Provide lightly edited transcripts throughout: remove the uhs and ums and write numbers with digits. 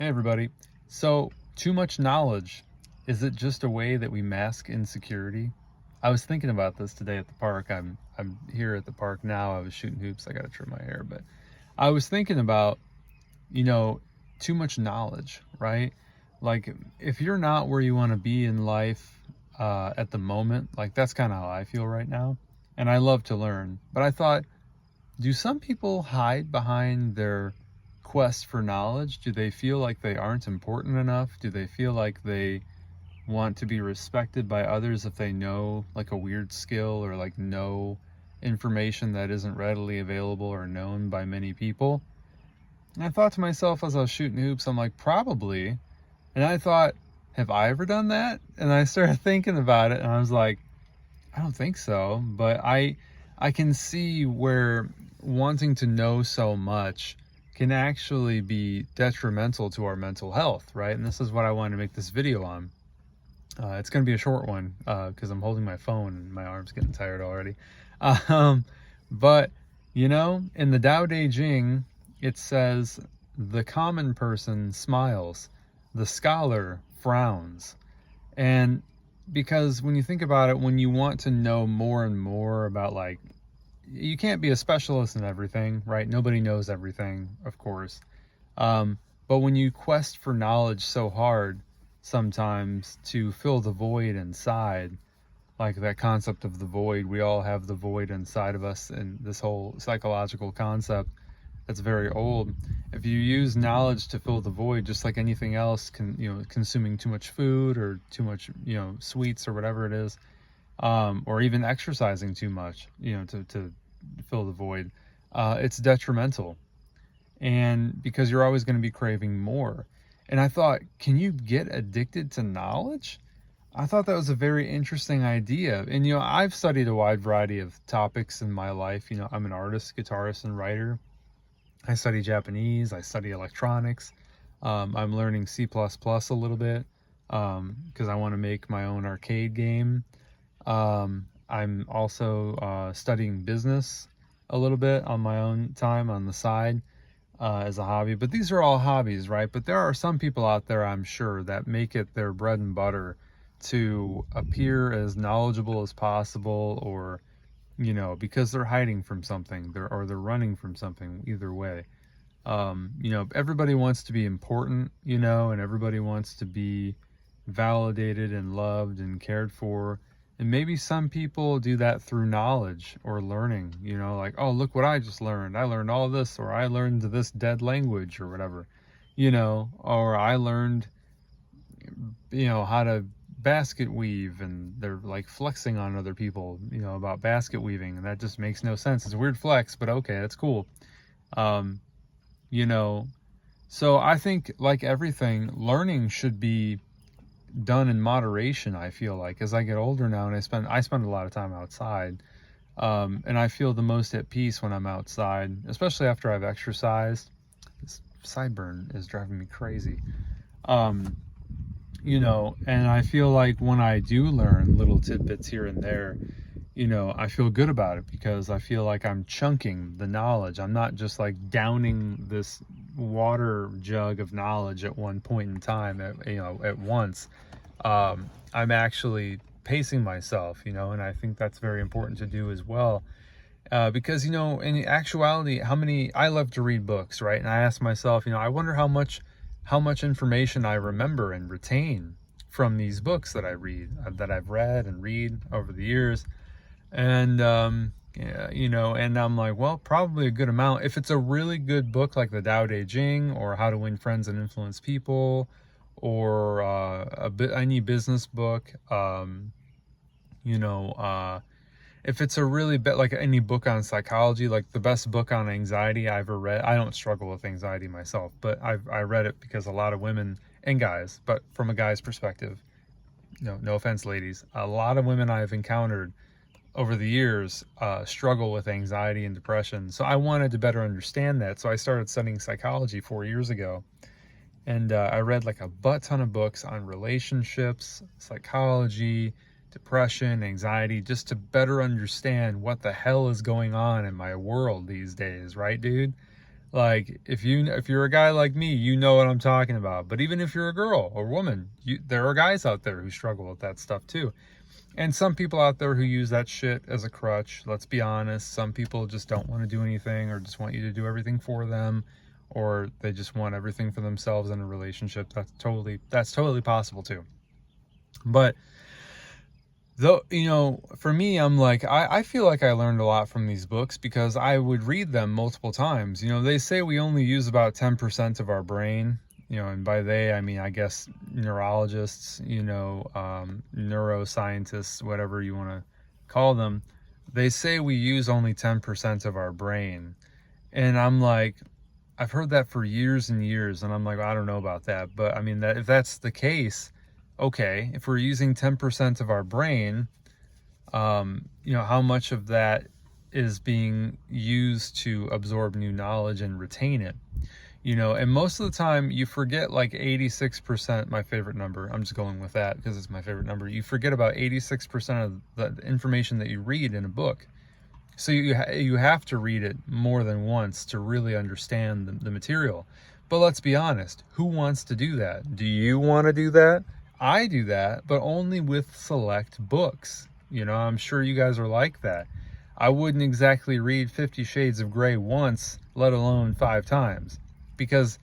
Hey everybody. So, too much knowledge, is it just a way that we mask insecurity? I was thinking about this today at the park. I'm here at the park now. I was shooting hoops. I got to trim my hair, but I was thinking about, you know, too much knowledge, right? Like if you're not where you want to be in life at the moment, like that's kind of how I feel right now. And I love to learn, but I thought, do some people hide behind their quest for knowledge? Do they feel like they aren't important enough? Do they feel like they want to be respected by others if they know like a weird skill or like know information that isn't readily available or known by many people? And I thought to myself as I was shooting hoops, I'm like, probably. And I thought, have I ever done that? And I started thinking about it and I was like, I don't think so, but I can see where wanting to know so much can actually be detrimental to our mental health, right? And this is what I wanted to make this video on. It's going to be a short one because I'm holding my phone and my arm's getting tired already. Um, but, in the Tao Te Ching, it says, the common person smiles, the scholar frowns. And because when you think about it, when you want to know more and more about, like, you can't be a specialist in everything, right? Nobody knows everything, of course. But when you quest for knowledge so hard, sometimes to fill the void inside, like that concept of the void, we all have the void inside of us, and this whole psychological concept that's very old. If you use knowledge to fill the void, just like anything else, consuming too much food or too much, sweets or whatever it is, or even exercising too much, to fill the void, it's detrimental. And because you're always going to be craving more. And I thought, can you get addicted to knowledge? I thought that was a very interesting idea. And, I've studied a wide variety of topics in my life. I'm an artist, guitarist, and writer. I study Japanese, I study electronics. I'm learning C++ a little bit because I want to make my own arcade game. I'm also studying business a little bit on my own time on the side as a hobby. But these are all hobbies, right? But there are some people out there, I'm sure, that make it their bread and butter to appear as knowledgeable as possible, or because they're hiding from something, or they're running from something. Either way, everybody wants to be important, and everybody wants to be validated and loved and cared for. And maybe some people do that through knowledge or learning, like, oh, look what I just learned. I learned all this, or I learned this dead language or whatever, or I learned, how to basket weave, and they're like flexing on other people, about basket weaving. And that just makes no sense. It's a weird flex, but okay, that's cool. Um, you know, so I think, like everything, learning should be done in moderation. I feel like as I get older now, and I spend a lot of time outside, and I feel the most at peace when I'm outside, especially after I've exercised. This sideburn is driving me crazy. And I feel like when I do learn little tidbits here and there, I feel good about it because I feel like I'm chunking the knowledge. I'm not just like downing this water jug of knowledge at one point in time, at once. I'm actually pacing myself, and I think that's very important to do as well. Because, in actuality, I love to read books, right? And I ask myself, I wonder how much information I remember and retain from these books that I read, that I've read and read over the years. And, and I'm like, well, probably a good amount. If it's a really good book like the Tao Te Ching, or How to Win Friends and Influence People, or any business book, if it's a really like any book on psychology, like the best book on anxiety I ever read. I don't struggle with anxiety myself, but I read it because a lot of women and guys, but from a guy's perspective, no offense, ladies, a lot of women I've encountered over the years struggle with anxiety and depression. So I wanted to better understand that. So I started studying psychology 4 years ago. And I read like a butt ton of books on relationships, psychology, depression, anxiety, just to better understand what the hell is going on in my world these days, right, dude? Like if you're a guy like me, you know what I'm talking about. But even if you're a girl or woman, there are guys out there who struggle with that stuff too. And some people out there who use that shit as a crutch. Let's be honest. Some people just don't want to do anything, or just want you to do everything for them, or they just want everything for themselves in a relationship. That's totally possible too. But though, for me, I'm like, I feel like I learned a lot from these books because I would read them multiple times. They say we only use about 10% of our brain, and by they, I mean, I guess neurologists, neuroscientists, whatever you want to call them. They say we use only 10% of our brain. And I'm like, I've heard that for years and years, and I'm like, I don't know about that. But I mean, that if that's the case, okay, if we're using 10% of our brain, how much of that is being used to absorb new knowledge and retain it? And most of the time you forget like 86%, my favorite number. I'm just going with that because it's my favorite number. You forget about 86% of the information that you read in a book. So you have to read it more than once to really understand the material. But let's be honest, who wants to do that? Do you want to do that? I do that, but only with select books. I'm sure you guys are like that. I wouldn't exactly read 50 Shades of Grey once, let alone 5 times, because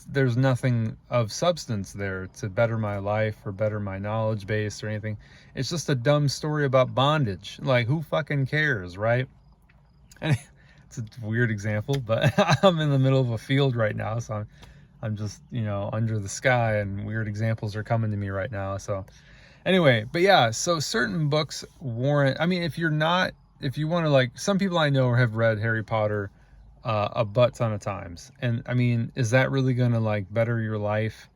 there's nothing of substance there to better my life or better my knowledge base or anything. It's just a dumb story about bondage. Like, who fucking cares, right? And it's a weird example, but I'm in the middle of a field right now, so I'm just, under the sky, and weird examples are coming to me right now. So anyway, but yeah, so certain books warrant, I mean, if you want to, like, some people I know have read Harry Potter a butt ton of times. And I mean, is that really going to like better your life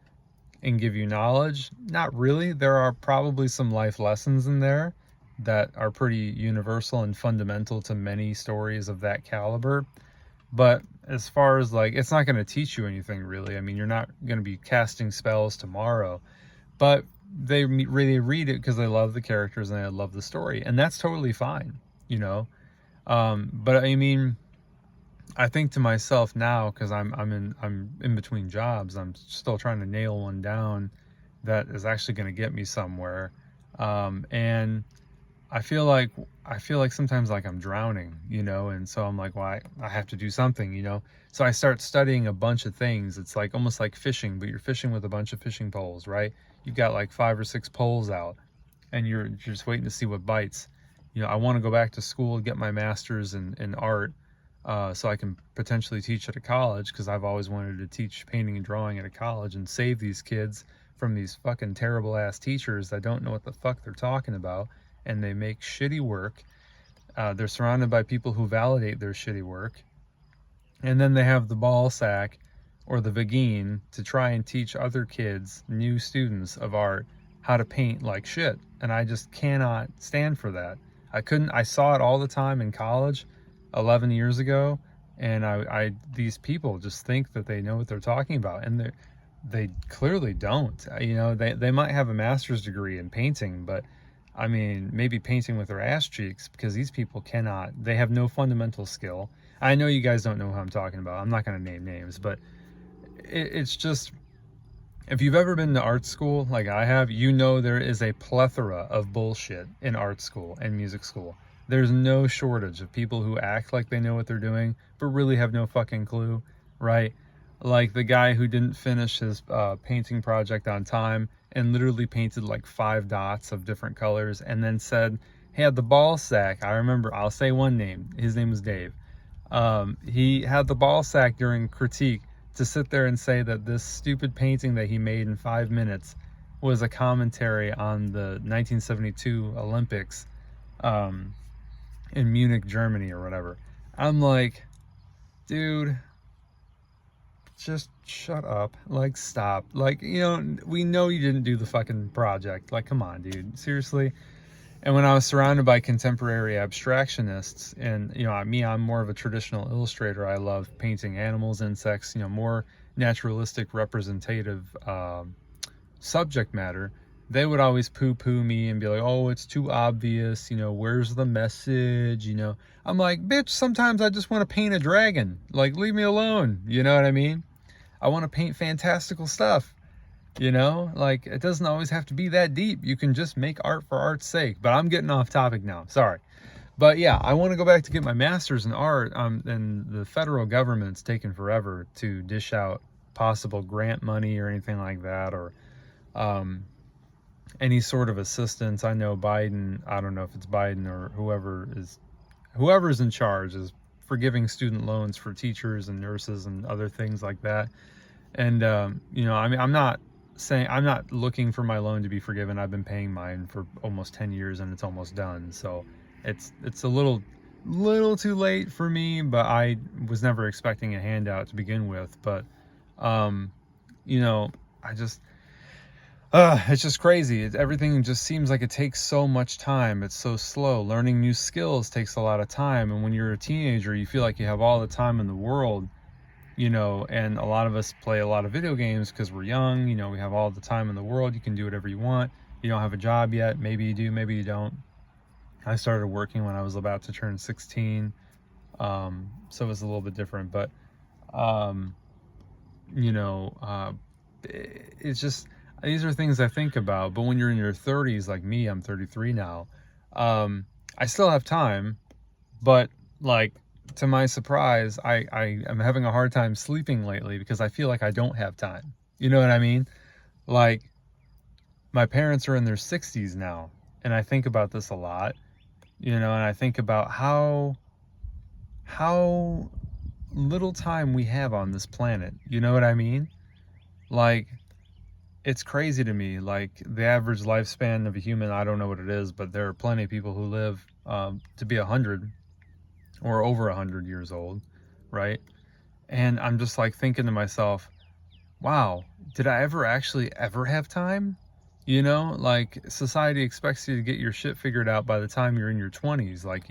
and give you knowledge? Not really. There are probably some life lessons in there that are pretty universal and fundamental to many stories of that caliber. But as far as like, it's not going to teach you anything really. I mean, you're not going to be casting spells tomorrow, but they really read it because they love the characters and they love the story. And that's totally fine, but I mean, I think to myself now, because I'm in between jobs, I'm still trying to nail one down that is actually going to get me somewhere, and I feel like sometimes like I'm drowning, and so I'm like, well, I have to do something. So I start studying a bunch of things. It's like almost like fishing, but you're fishing with a bunch of fishing poles, right? You've got like 5 or 6 poles out, and you're just waiting to see what bites. I want to go back to school and get my master's in art, so I can potentially teach at a college, because I've always wanted to teach painting and drawing at a college and save these kids from these fucking terrible ass teachers that don't know what the fuck they're talking about, and they make shitty work. They're surrounded by people who validate their shitty work, and then they have the ball sack or the vagine to try and teach other kids, new students of art, how to paint like shit. And I just cannot stand for that. I saw it all the time in college 11 years ago, and these people just think that they know what they're talking about, and they clearly don't. They might have a master's degree in painting, but I mean, maybe painting with their ass cheeks, because these people they have no fundamental skill. I know you guys don't know who I'm talking about. I'm not going to name names, but it's just, if you've ever been to art school like I have, there is a plethora of bullshit in art school and music school. There's no shortage of people who act like they know what they're doing, but really have no fucking clue, right? Like the guy who didn't finish his painting project on time and literally painted like 5 dots of different colors, and then said, he had the ball sack. I remember, I'll say one name. His name was Dave. He had the ball sack during critique to sit there and say that this stupid painting that he made in 5 minutes was a commentary on the 1972 Olympics in Munich, Germany or whatever. I'm like, dude, just shut up. Like, stop. Like, we know you didn't do the fucking project. Like, come on, dude. Seriously? And when I was surrounded by contemporary abstractionists, and I'm more of a traditional illustrator. I love painting animals, insects, more naturalistic representative subject matter. they would always poo-poo me and be like, oh, it's too obvious, where's the message, I'm like, bitch, sometimes I just want to paint a dragon, like, leave me alone, you know what I mean? I want to paint fantastical stuff, like, it doesn't always have to be that deep. You can just make art for art's sake. But I'm getting off topic now, sorry. But yeah, I want to go back to get my master's in art, and the federal government's taken forever to dish out possible grant money or anything like that, or any sort of assistance. I know Biden, I don't know if it's Biden or whoever's in charge is forgiving student loans for teachers and nurses and other things like that. And I mean, I'm not looking for my loan to be forgiven. I've been paying mine for almost 10 years and it's almost done. So it's a little too late for me, but I was never expecting a handout to begin with. But I just it's just crazy. Everything just seems like it takes so much time. It's so slow. Learning new skills takes a lot of time. And when you're a teenager, you feel like you have all the time in the world, and a lot of us play a lot of video games because we're young. We have all the time in the world. You can do whatever you want. You don't have a job yet. Maybe you do, maybe you don't. I started working when I was about to turn 16. So it was a little bit different. But, it's just... these are things I think about. But when you're in your 30s, like me, I'm 33 now, I still have time, but like, to my surprise, I am having a hard time sleeping lately because I feel like I don't have time. You know what I mean? Like, my parents are in their 60s now, and I think about this a lot, and I think about how little time we have on this planet. You know what I mean? Like, it's crazy to me. Like, the average lifespan of a human, I don't know what it is, but there are plenty of people who live to be 100 or over 100 years old, right? And I'm just like thinking to myself, wow, did I ever have time? Like, society expects you to get your shit figured out by the time you're in your 20s. Like,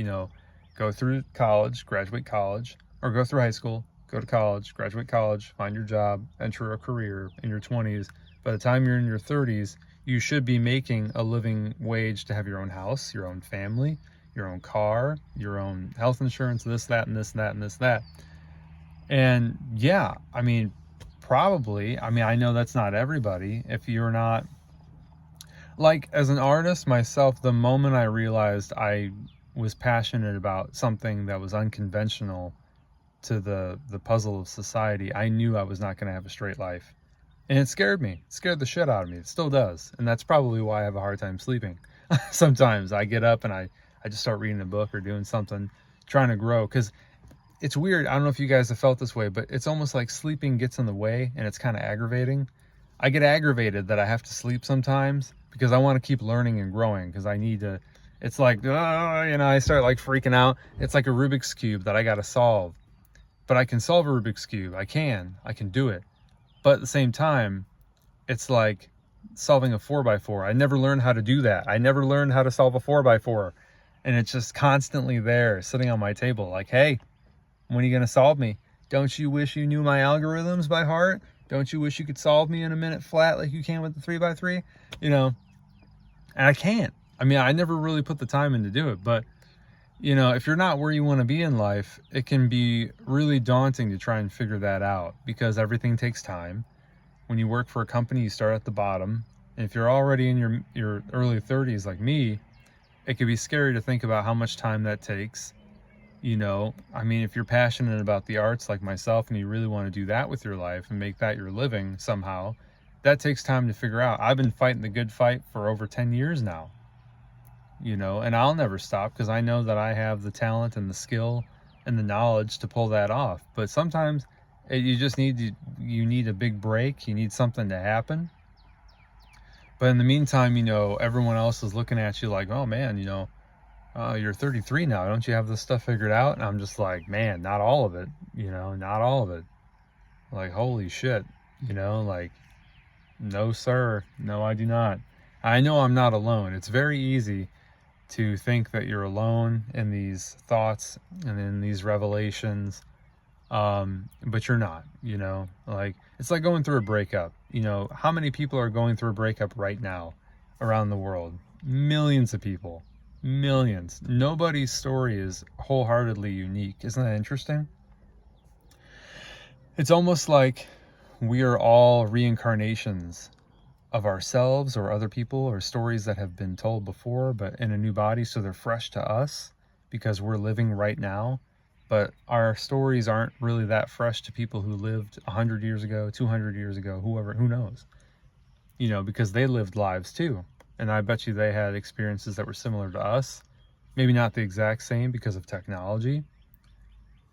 go through college, graduate college, or go through high school, go to college, graduate college, find your job, enter a career in your 20s. By the time you're in your 30s, you should be making a living wage to have your own house, your own family, your own car, your own health insurance, this, that, and this, and that, and this, that. And yeah, I mean, probably, I know that's not everybody. If you're not, like, as an artist myself, the moment I realized I was passionate about something that was unconventional to the puzzle of society, I knew I was not going to have a straight life. And it scared me. It scared the shit out of me. It still does. And that's probably why I have a hard time sleeping. Sometimes I get up and I just start reading a book or doing something, trying to grow. Because it's weird. I don't know if you guys have felt this way, but it's almost like sleeping gets in the way and it's kind of aggravating. I get aggravated that I have to sleep sometimes because I want to keep learning and growing, because I need to. It's like, I start like freaking out. It's like a Rubik's Cube that I got to solve. But I can solve a Rubik's Cube. I can do it. But at the same time, it's like solving a 4x4. I never learned how to do that. I never learned how to solve a 4x4. And it's just constantly there, sitting on my table. Like, hey, when are you going to solve me? Don't you wish you knew my algorithms by heart? Don't you wish you could solve me in a minute flat like you can with the 3x3? And I can't. I never really put the time in to do it. But, if you're not where you want to be in life, it can be really daunting to try and figure that out, because everything takes time. When you work for a company, you start at the bottom. And if you're already in your early 30s like me, it could be scary to think about how much time that takes. If you're passionate about the arts like myself and you really want to do that with your life and make that your living somehow, that takes time to figure out. I've been fighting the good fight for over 10 years now. And I'll never stop, because I know that I have the talent and the skill and the knowledge to pull that off. But sometimes you just need a big break. You need something to happen. But in the meantime, everyone else is looking at you like, oh man, you're 33 now. Don't you have this stuff figured out? And I'm just like, man, not all of it, not all of it. Like, holy shit, like, no, sir. No, I do not. I know I'm not alone. It's very easy to think that you're alone in these thoughts and in these revelations, but you're not. Like, it's like going through a breakup. How many people are going through a breakup right now? around the world. Millions of people. Millions. Nobody's story is wholeheartedly unique. Isn't that interesting? It's almost like we are all reincarnations of ourselves or other people or stories that have been told before, but in a new body, so they're fresh to us because we're living right now. But our stories aren't really that fresh to people who lived 100 years ago, 200 years ago, who knows, because they lived lives too. And I bet you they had experiences that were similar to us. Maybe not the exact same because of technology,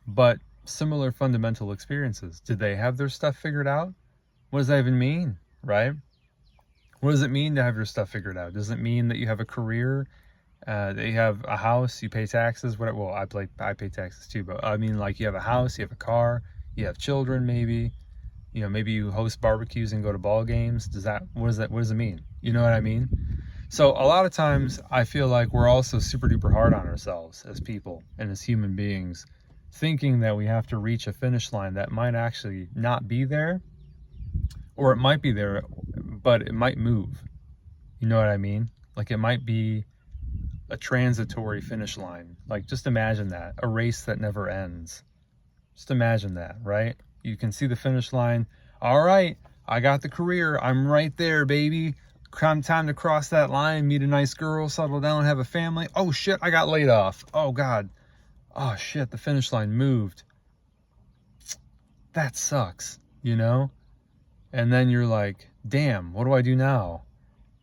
but similar fundamental experiences. Did they have their stuff figured out? What does that even mean, right? What does it mean to have your stuff figured out? Does it mean that you have a career, that you have a house, you pay taxes? Well, I pay taxes too, but I mean, like, you have a house, you have a car, you have children, maybe. Maybe you host barbecues and go to ball games. What does it mean? You know what I mean? So a lot of times I feel like we're also super duper hard on ourselves as people and as human beings, thinking that we have to reach a finish line that might actually not be there, or it might be there, but it might move. You know what I mean? Like, it might be a transitory finish line. Like, just imagine that, a race that never ends. Just imagine that, right? You can see the finish line. All right, I got the career. I'm right there, baby. Time to cross that line, meet a nice girl, settle down, have a family. Oh shit, I got laid off. Oh God. Oh shit, the finish line moved. That sucks, And then you're like, damn, what do I do now?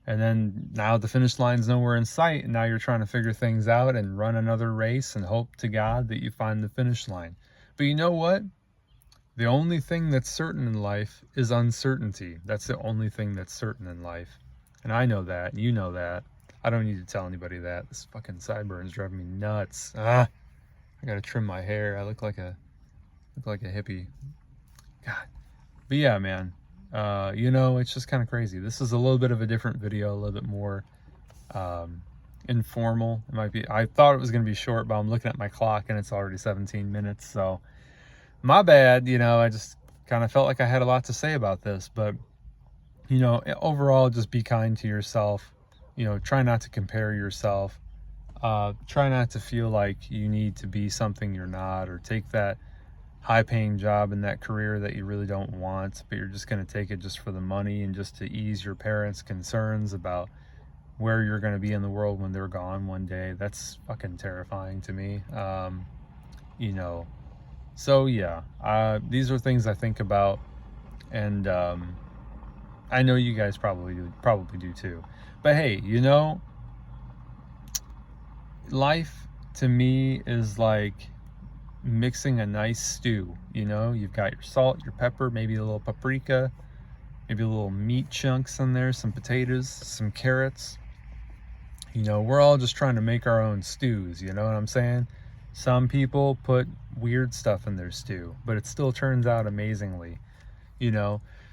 And then now the finish line's nowhere in sight, and now you're trying to figure things out and run another race and hope to God that you find the finish line. But you know what? The only thing that's certain in life is uncertainty. That's the only thing that's certain in life. And I know that, and you know that. I don't need to tell anybody that. This fucking sideburn is driving me nuts. I gotta trim my hair. I look like a hippie. God. But yeah, man. It's just kind of crazy. This is a little bit of a different video, a little bit more informal. It might be. I thought it was going to be short, but I'm looking at my clock and it's already 17 minutes. So my bad. I just kind of felt like I had a lot to say about this. But, overall, just be kind to yourself. Try not to compare yourself. Try not to feel like you need to be something you're not, or take that high-paying job in that career that you really don't want, but you're just going to take it just for the money and just to ease your parents' concerns about where you're going to be in the world when they're gone one day. That's fucking terrifying to me. So yeah, these are things I think about, and I know you guys probably do too. But hey, life to me is like mixing a nice stew. You've got your salt, your pepper, maybe a little paprika, maybe a little meat chunks in there, some potatoes, some carrots. We're all just trying to make our own stews, you know what I'm saying? Some people put weird stuff in their stew, but it still turns out amazingly,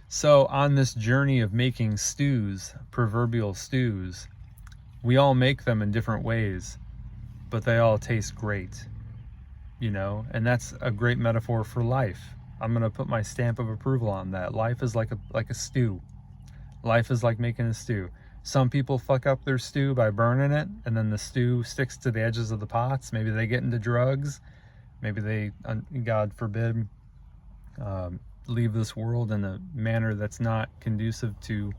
So on this journey of making stews, proverbial stews, we all make them in different ways, but they all taste great. And that's a great metaphor for life. I'm going to put my stamp of approval on that. Life is like a stew. Life is like making a stew. Some people fuck up their stew by burning it, and then the stew sticks to the edges of the pots. Maybe they get into drugs. Maybe they, God forbid, leave this world in a manner that's not conducive to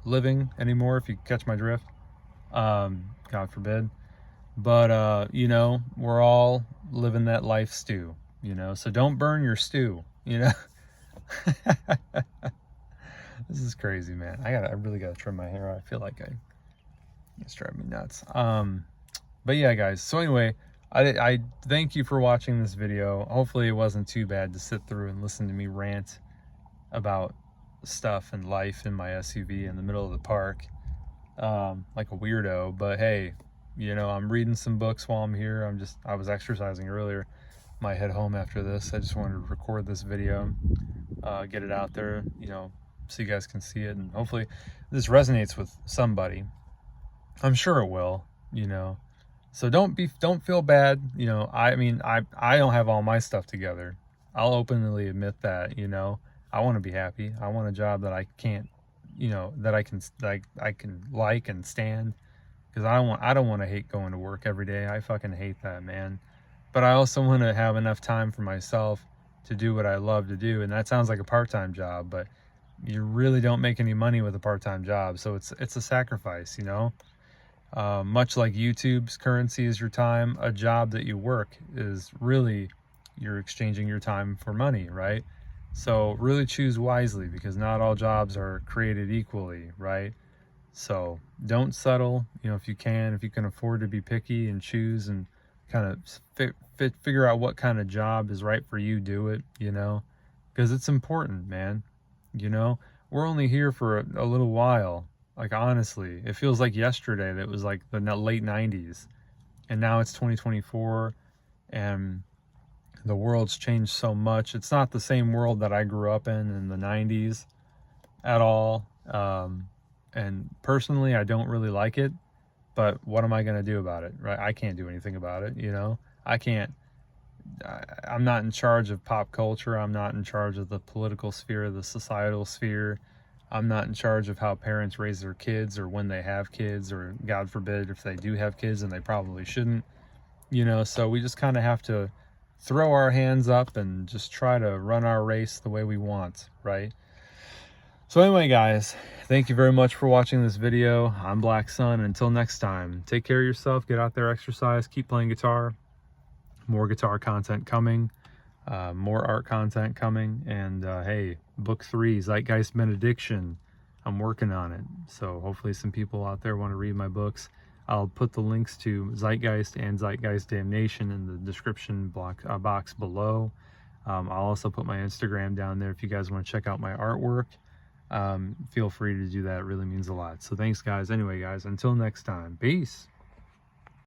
living anymore, if you catch my drift. God forbid. But, we're all living that life stew, so don't burn your stew, This is crazy, man. I really gotta trim my hair. I feel like it's driving me nuts. But yeah, guys. So anyway, I thank you for watching this video. Hopefully it wasn't too bad to sit through and listen to me rant about stuff and life in my SUV in the middle of the park, like a weirdo. But hey, I'm reading some books while I'm here. I was exercising earlier. Might head home after this. I just wanted to record this video, get it out there, so you guys can see it, and hopefully this resonates with somebody. I'm sure it will, So don't feel bad. I mean, I don't have all my stuff together. I'll openly admit that, I want to be happy. I want a job that I can't, you know, that I can like and stand, because I don't want to hate going to work every day. I fucking hate that, man. But I also want to have enough time for myself to do what I love to do, and that sounds like a part-time job, but you really don't make any money with a part-time job, so it's a sacrifice, you know. Much like YouTube's currency is your time, a job that you work is really, you're exchanging your time for money, right? So really choose wisely, because not all jobs are created equally, right? So don't settle, you know, if you can afford to be picky and choose and kind of figure out what kind of job is right for you, do it, you know, because it's important, man. You know, we're only here for a little while. Like, honestly, it feels like yesterday that was like the late 90s, and now it's 2024, and the world's changed so much. It's not the same world that I grew up in the 90s at all. And personally, I don't really like it, but what am I going to do about it, right? I can't do anything about it, you know? I can't, I'm not in charge of pop culture. I'm not in charge of the political sphere, the societal sphere. I'm not in charge of how parents raise their kids or when they have kids, or God forbid if they do have kids, and they probably shouldn't, you know? So we just kind of have to throw our hands up and just try to run our race the way we want, right? So anyway, guys, thank you very much for watching this video. I'm Black Sun, and until next time, take care of yourself, get out there, exercise, keep playing guitar. More guitar content coming, more art content coming, and hey, book 3, Zeitgeist Benediction, I'm working on it, so hopefully some people out there want to read my books. I'll put the links to Zeitgeist and Zeitgeist Damnation in the description box below. I'll also put my Instagram down there if you guys want to check out my artwork. Feel free to do that. It really means a lot. So thanks, guys. Anyway, guys, until next time, peace.